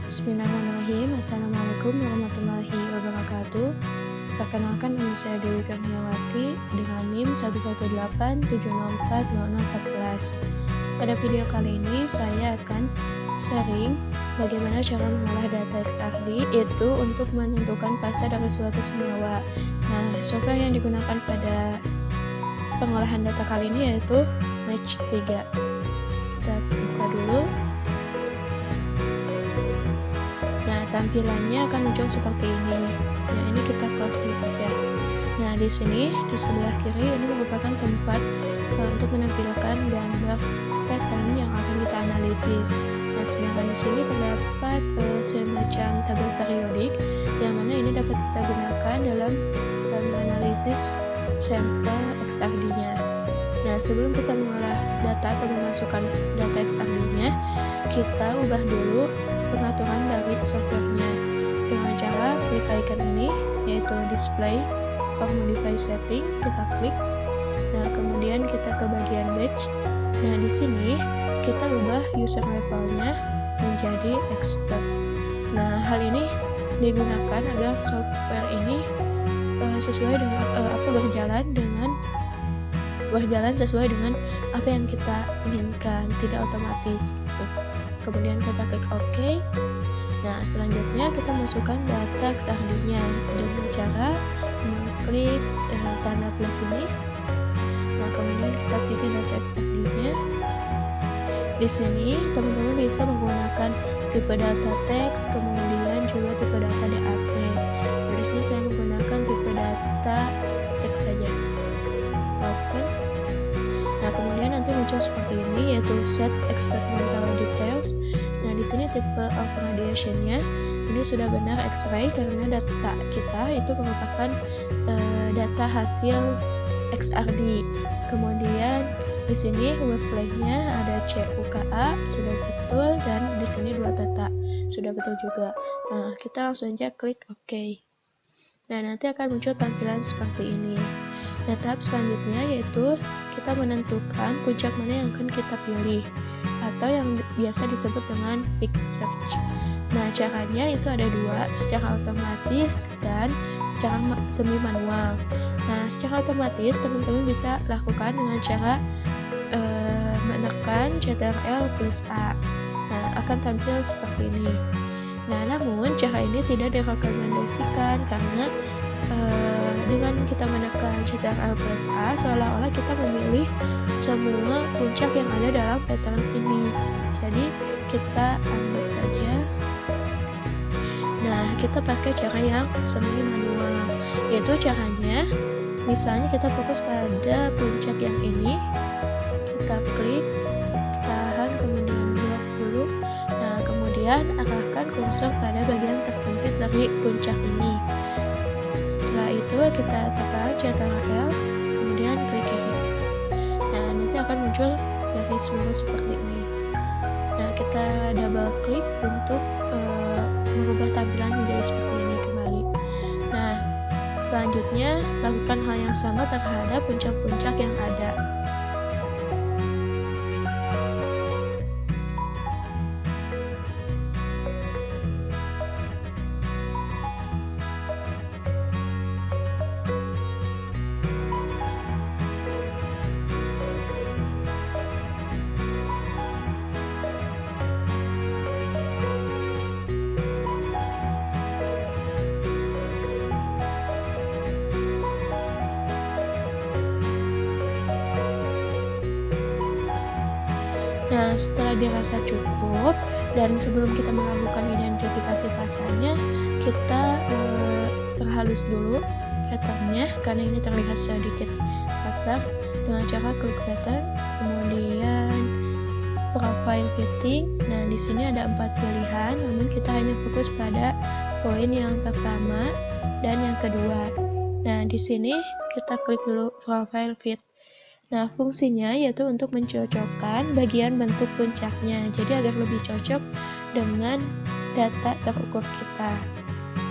Bismillahirrahmanirrahim. Assalamualaikum warahmatullahi wabarakatuh. Perkenalkan, nama saya Dewi Kurniawati dengan NIM 118704014. Pada video kali ini saya akan sharing bagaimana cara mengolah data XRD itu untuk menentukan fase dari suatu senyawa. Nah, software yang digunakan pada pengolahan data kali ini yaitu Match3. Kita buka dulu. Nah, tampilannya akan muncul seperti ini. Nah, ini kita close dulu aja. Nah, di sini di sebelah kiri ini merupakan tempat untuk menampilkan gambar pattern yang akan kita analisis. Nah, sedangkan di sini terdapat semacam tabel periodik yang mana ini dapat kita gunakan dalam menganalisis sampel XRD-nya. Nah, sebelum kita mengolah data atau memasukkan data XRD-nya, kita ubah dulu pengaturan dari softwarenya dengan cara klik icon ini, yaitu display or modify setting. Kita klik. Nah, kemudian kita ke bagian batch. Nah, di sini kita ubah user levelnya menjadi expert. Nah, hal ini digunakan agar software ini sesuai dengan berjalan sesuai dengan apa yang kita inginkan, tidak otomatis gitu. Kemudian kita klik OK. Nah, selanjutnya kita masukkan data XRD-nya dengan cara mengklik tanda plus ini. Nah, kemudian kita pilih data XRD-nya. Di sini teman-teman bisa menggunakan tipe data teks, kemudian juga tipe data DAT. Nah, di sini saya menggunakan tipe data teks saja. Open. Nah, kemudian nanti muncul seperti ini, yaitu set experimental details. Nah, di sini tipe of radiation-nya ini sudah benar X-ray karena data kita itu merupakan data hasil XRD. Kemudian di sini wavelength-nya ada CUKA sudah betul, dan di sini 2 theta sudah betul juga. Nah, kita langsung aja klik OK. Nah, nanti akan muncul tampilan seperti ini. Nah, tahap selanjutnya yaitu kita menentukan puncak mana yang akan kita pilih atau yang biasa disebut dengan peak search. Nah, caranya itu ada 2, secara otomatis dan secara semi manual. Nah, secara otomatis teman-teman bisa lakukan dengan cara menekan Ctrl plus A. Nah, akan tampil seperti ini. Nah, namun cara ini tidak direkomendasikan karena dengan kita menekan Ctrl plus A seolah-olah kita memilih semua puncak yang ada dalam pattern ini. Jadi kita ambil saja. Nah, kita pakai cara yang semi manual, yaitu caranya misalnya kita fokus pada puncak yang ini, kita klik, tahan, kemudian blok dulu. Nah, kemudian arahkan kursor pada bagian tersempit dari puncak ini. Setelah itu kita tekan Ctrl, kemudian klik kiri. Nah, nanti akan muncul garis lurus seperti ini. Nah, kita double klik untuk merubah tampilan menjadi seperti ini kembali. Nah, selanjutnya lakukan hal yang sama terhadap puncak-puncak yang ada. Nah, setelah dirasa cukup dan sebelum kita melakukan identifikasi fasanya, kita perhalus dulu patternnya karena ini terlihat sedikit kasar dengan cara klik pattern, kemudian profile fitting. Nah, di sini ada 4 pilihan, namun kita hanya fokus pada poin yang pertama dan yang kedua. Nah, di sini kita klik dulu profile fit. Nah, fungsinya yaitu untuk mencocokkan bagian bentuk puncaknya, jadi agar lebih cocok dengan data terukur kita.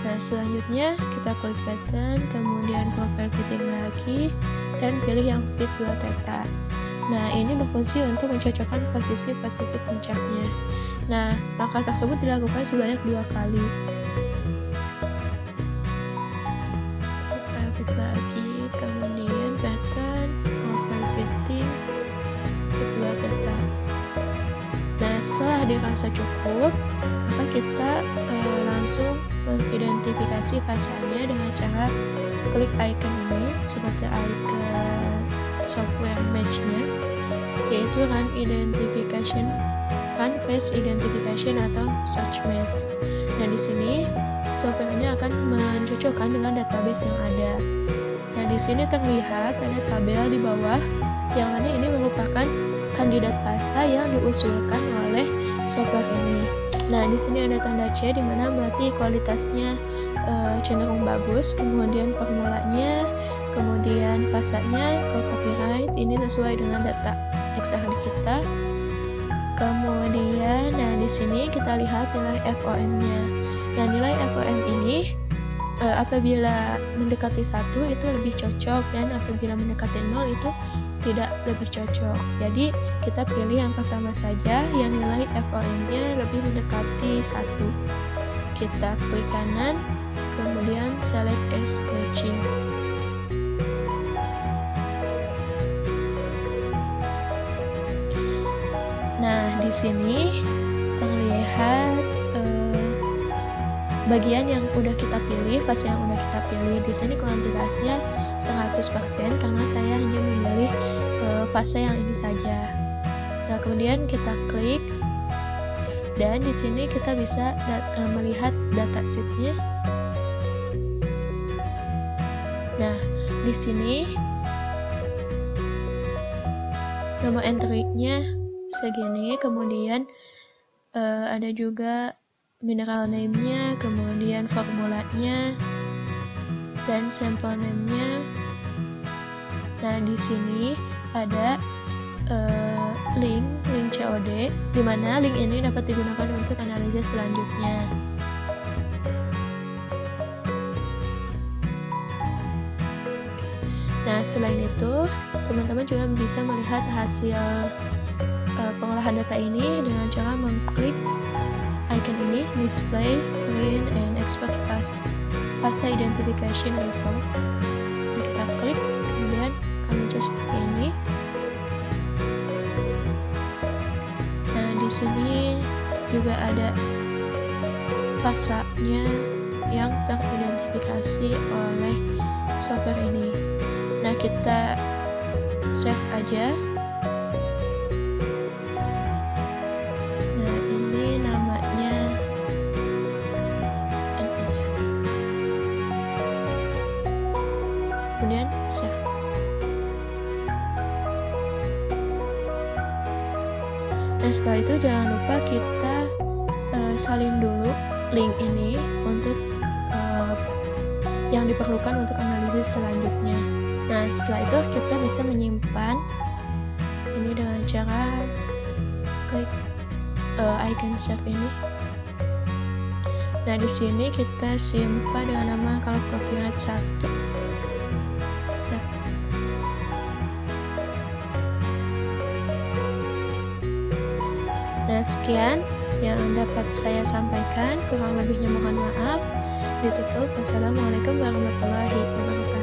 Nah, selanjutnya kita klik pattern, kemudian profile fitting lagi, dan pilih yang fit 2 theta. Nah, ini berfungsi untuk mencocokkan posisi-posisi puncaknya. Nah, langkah tersebut dilakukan sebanyak 2 kali. Private lagi, kemudian pattern, profile fitting, kedua data. Nah, setelah dirasa cukup, maka kita langsung mengidentifikasi fasanya dengan cara klik icon ini seperti icon software match-nya, yaitu run face identification atau search match. Nah, di sini software ini akan mencocokkan dengan database yang ada. Nah, di sini terlihat ada tabel di bawah yang mana ini merupakan kandidat fasa yang diusulkan oleh software ini. Nah, di sini ada tanda C di mana berarti kualitasnya cenderung bagus, kemudian formulanya, kemudian fasanya, kalau copyright ini sesuai dengan data XRD kita. Kemudian, nah di sini kita lihat nilai FOM-nya. Nah, nilai FOM ini apabila mendekati 1 itu lebih cocok, dan apabila mendekati 0 itu tidak lebih cocok. Jadi kita pilih yang pertama saja yang nilai FOM-nya lebih mendekati 1. Kita klik kanan, kemudian select as matching. Nah, di sini terlihat bagian yang udah kita pilih, fase yang udah kita pilih. Di sini kuantitasnya 100% karena saya hanya memilih fase yang ini saja. Nah, kemudian kita klik, dan di sini kita bisa melihat datasheet-nya. Nah, di sini nomor entry-nya segini, kemudian ada juga mineral name-nya, kemudian formulanya, dan sampel name-nya. Nah, di sini ada link COD, di mana link ini dapat digunakan untuk analisis selanjutnya. Nah, selain itu, teman-teman juga bisa melihat hasil pengolahan data ini dengan cara mengklik icon ini, display, print, and export fase identification info. Nah, kita klik, kemudian akan muncul seperti ini. Nah, di sini juga ada fasanya yang teridentifikasi oleh software ini. Nah, kita save aja. Nah, ini namanya kemudian save. Nah, setelah itu jangan lupa kita salin dulu link ini untuk yang diperlukan untuk analisis selanjutnya. Nah, setelah itu kita bisa menyimpan ini dengan cara klik icon save ini. Nah, di sini kita simpan dengan nama kalau copyright 1 save. Nah, sekian yang dapat saya sampaikan, kurang lebihnya mohon maaf. Ditutup. Wassalamualaikum warahmatullahi wabarakatuh.